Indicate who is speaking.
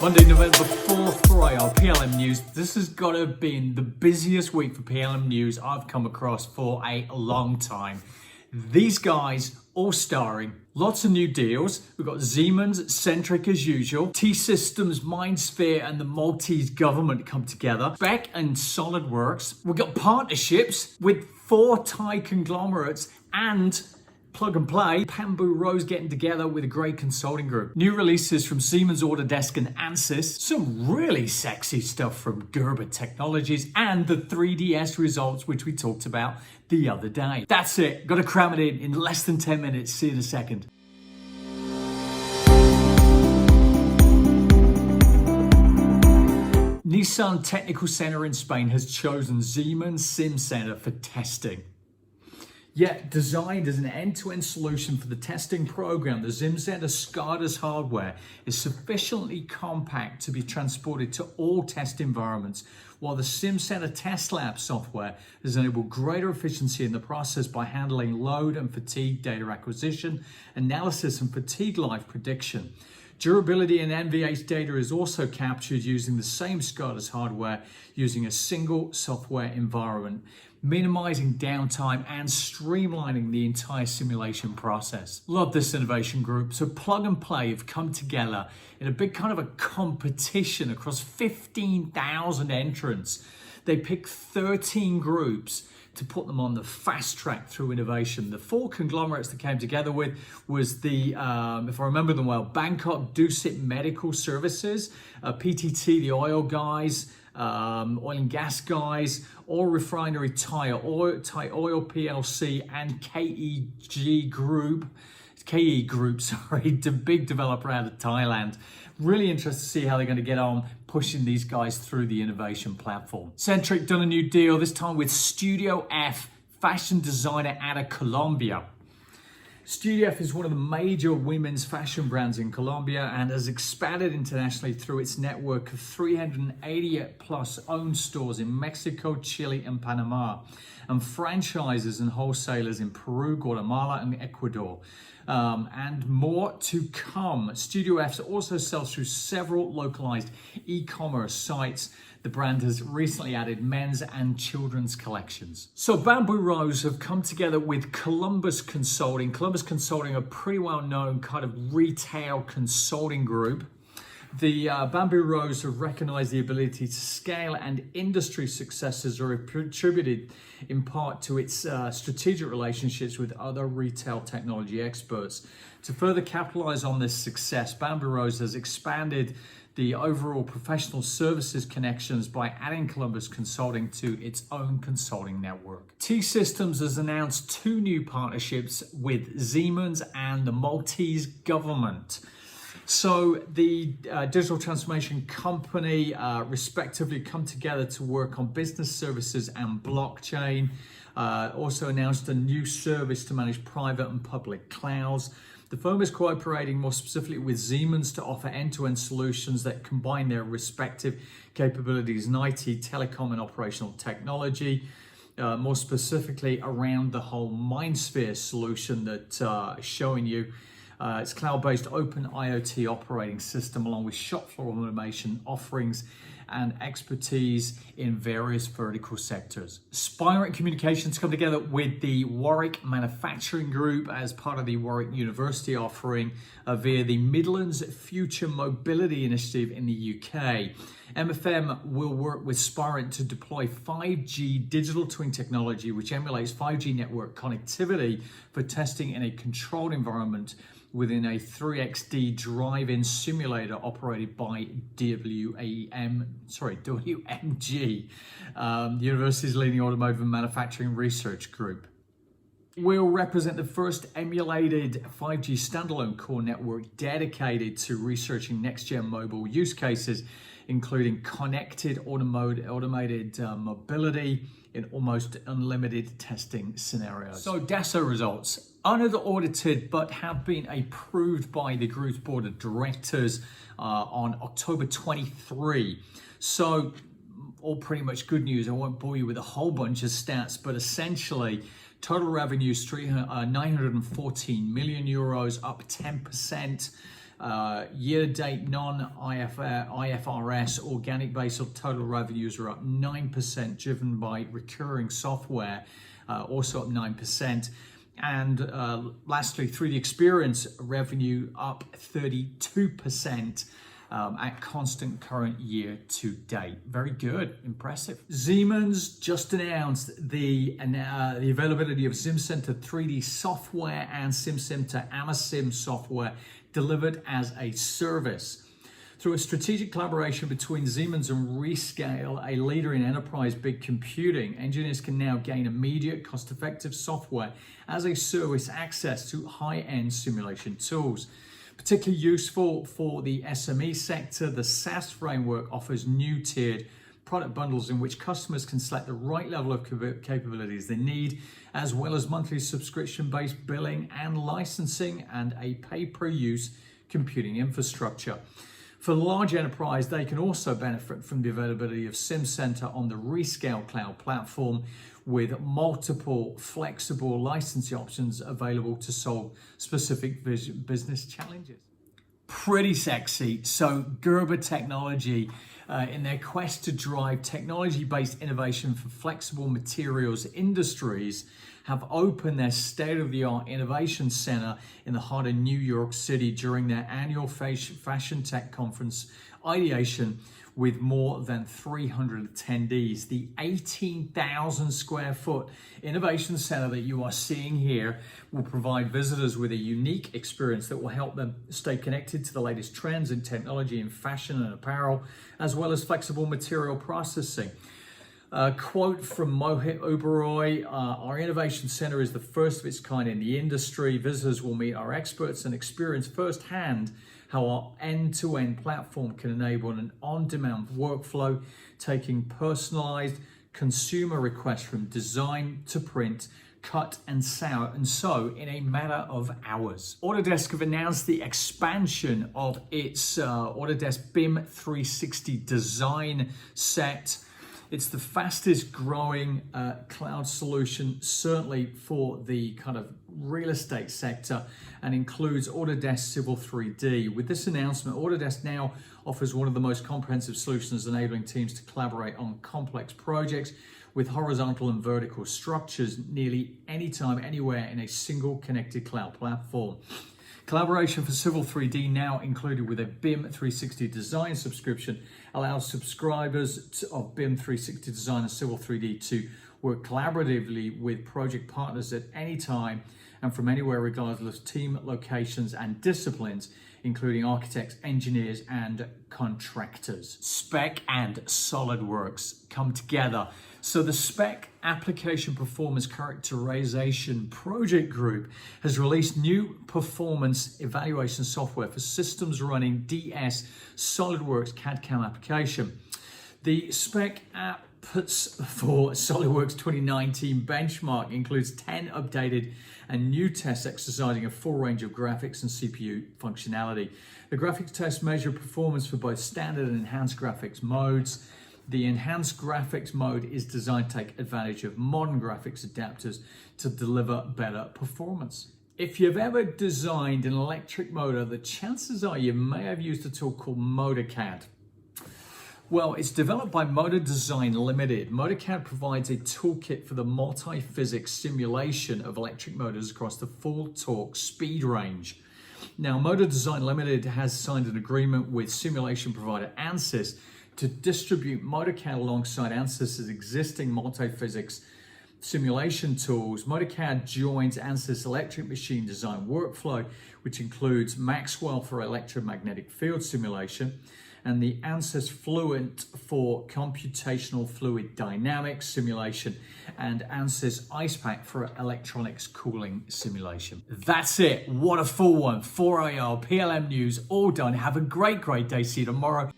Speaker 1: Monday, November 4th for our PLM news. This has got to have been the busiest week for PLM news I've come across for a long time. These guys all starring, lots of new deals. We've got Siemens, Centric as usual, T-Systems, Mindsphere and the Maltese government come together, Spec and Solidworks. We've got partnerships with 4 Thai conglomerates and plug and play, bamboorose getting together with a great consulting group. New releases from Siemens, Autodesk and Ansys. Some really sexy stuff from Gerber Technologies and the 3DS results, which we talked about the other day. That's it. Got to cram it in less than 10 minutes. See you in a second. Nissan Technical Center in Spain has chosen Zeman Sin Center for testing. Yet designed as an end-to-end solution for the testing program, the SimCenter SCADA's hardware is sufficiently compact to be transported to all test environments, while the SimCenter Test Lab software has enabled greater efficiency in the process by handling load and fatigue data acquisition, analysis and fatigue life prediction. Durability and NVH data is also captured using the same SCADA's hardware using a single software environment, minimizing downtime and streamlining the entire simulation process. Love this innovation group. So Plug and Play have come together in a big kind of a competition across 15,000 entrants. They picked 13 groups to put them on the fast track through innovation. The 4 conglomerates that came together with was the, if I remember them well, Bangkok Dusit Medical Services, PTT, the oil guys, oil and gas guys, Oil Refinery Thai Oil PLC, and KE Group, the big developer out of Thailand. Really interested to see how they're going to get on pushing these guys through the innovation platform. Centric done a new deal, this time with Studio F, fashion designer out of Colombia. Studio F is one of the major women's fashion brands in Colombia and has expanded internationally through its network of 380 plus owned stores in Mexico, Chile and Panama, and franchises and wholesalers in Peru, Guatemala and Ecuador. And more to come. Studio F also sells through several localized e-commerce sites. The brand has recently added men's and children's collections. So bamboorose have come together with Columbus Consulting. Columbus Consulting, a pretty well-known kind of retail consulting group. The bamboorose have recognized the ability to scale, and industry successes are attributed in part to its strategic relationships with other retail technology experts. To further capitalize on this success, bamboorose has expanded the overall professional services connections by adding Columbus Consulting to its own consulting network. T-Systems has announced 2 new partnerships with Siemens and the Maltese government. So the digital transformation company respectively come together to work on business services and blockchain. Also announced a new service to manage private and public clouds. The firm is cooperating more specifically with Siemens to offer end-to-end solutions that combine their respective capabilities in IT, telecom, and operational technology. More specifically around the whole mindsphere solution that is showing you. It's cloud-based open IoT operating system along with shop floor automation offerings and expertise in various vertical sectors. Spirent Communications come together with the Warwick Manufacturing Group as part of the Warwick University offering via the Midlands Future Mobility Initiative in the UK. MFM will work with Spirent to deploy 5G digital twin technology, which emulates 5G network connectivity for testing in a controlled environment within a 3XD drive-in simulator operated by WMG, the university's leading automotive and manufacturing research group. Will represent the first emulated 5G standalone core network dedicated to researching next-gen mobile use cases, including connected automated mobility in almost unlimited testing scenarios. So DASO results, unaudited but have been approved by the group's board of directors on October 23. So all pretty much good news. I won't bore you with a whole bunch of stats, but essentially Total revenues 914 million euros, up 10%. Year-to-date non-IFRS organic base of total revenues are up 9%, driven by recurring software, also up 9%. And lastly, 3D Experience revenue up 32% at constant current year to date. Very good, impressive. Siemens just announced the availability of SimCenter 3D software and SimCenter AmaSim software delivered as a service. Through a strategic collaboration between Siemens and Rescale, a leader in enterprise big computing, engineers can now gain immediate, cost-effective software as a service access to high-end simulation tools. Particularly useful for the SME sector, the SaaS framework offers new tiered product bundles in which customers can select the right level of capabilities they need, as well as monthly subscription-based billing and licensing and a pay-per-use computing infrastructure. For the large enterprise, they can also benefit from the availability of SimCenter on the Rescale cloud platform with multiple flexible licensing options available to solve specific business challenges. Pretty sexy. So Gerber Technology, in their quest to drive technology-based innovation for flexible materials industries, have opened their state-of-the-art innovation center in the heart of New York City during their annual Fashion Tech Conference Ideation with more than 300 attendees. The 18,000 square foot innovation center that you are seeing here will provide visitors with a unique experience that will help them stay connected to the latest trends in technology in fashion and apparel, as well as flexible material processing. A quote from Mohit Oberoi, our innovation center is the first of its kind in the industry. Visitors will meet our experts and experience firsthand how our end-to-end platform can enable an on-demand workflow, taking personalized consumer requests from design to print, cut and sew in a matter of hours. Autodesk have announced the expansion of its Autodesk BIM 360 design set. It's the fastest growing cloud solution, certainly for the kind of real estate sector, and includes Autodesk Civil 3D. With this announcement, Autodesk now offers one of the most comprehensive solutions, enabling teams to collaborate on complex projects with horizontal and vertical structures nearly anytime, anywhere in a single connected cloud platform. Collaboration for Civil 3D, now included with a BIM 360 design subscription, allows subscribers of BIM 360 design and Civil 3D to work collaboratively with project partners at any time and from anywhere, regardless of team locations and disciplines, including architects, engineers, and contractors. Spec and Solidworks come together. So the Spec Application Performance Characterization Project Group has released new performance evaluation software for systems running DS Solidworks CAD/CAM application. The Spec app puts for SolidWorks 2019 benchmark includes 10 updated and new tests exercising a full range of graphics and CPU functionality. The graphics tests measure performance for both standard and enhanced graphics modes. The enhanced graphics mode is designed to take advantage of modern graphics adapters to deliver better performance. If you've ever designed an electric motor, the chances are you may have used a tool called MotorCAD. Well, it's developed by Motor Design Limited. MotorCAD provides a toolkit for the multi-physics simulation of electric motors across the full torque speed range. Now, Motor Design Limited has signed an agreement with simulation provider Ansys to distribute MotorCAD alongside Ansys' existing multi-physics simulation tools. MotorCAD joins Ansys electric machine design workflow, which includes Maxwell for electromagnetic field simulation, and the Ansys Fluent for computational fluid dynamics simulation, and Ansys IcePack for electronics cooling simulation. That's it. What a full one. 4 AR, PLM news, all done. Have a great day. See you tomorrow.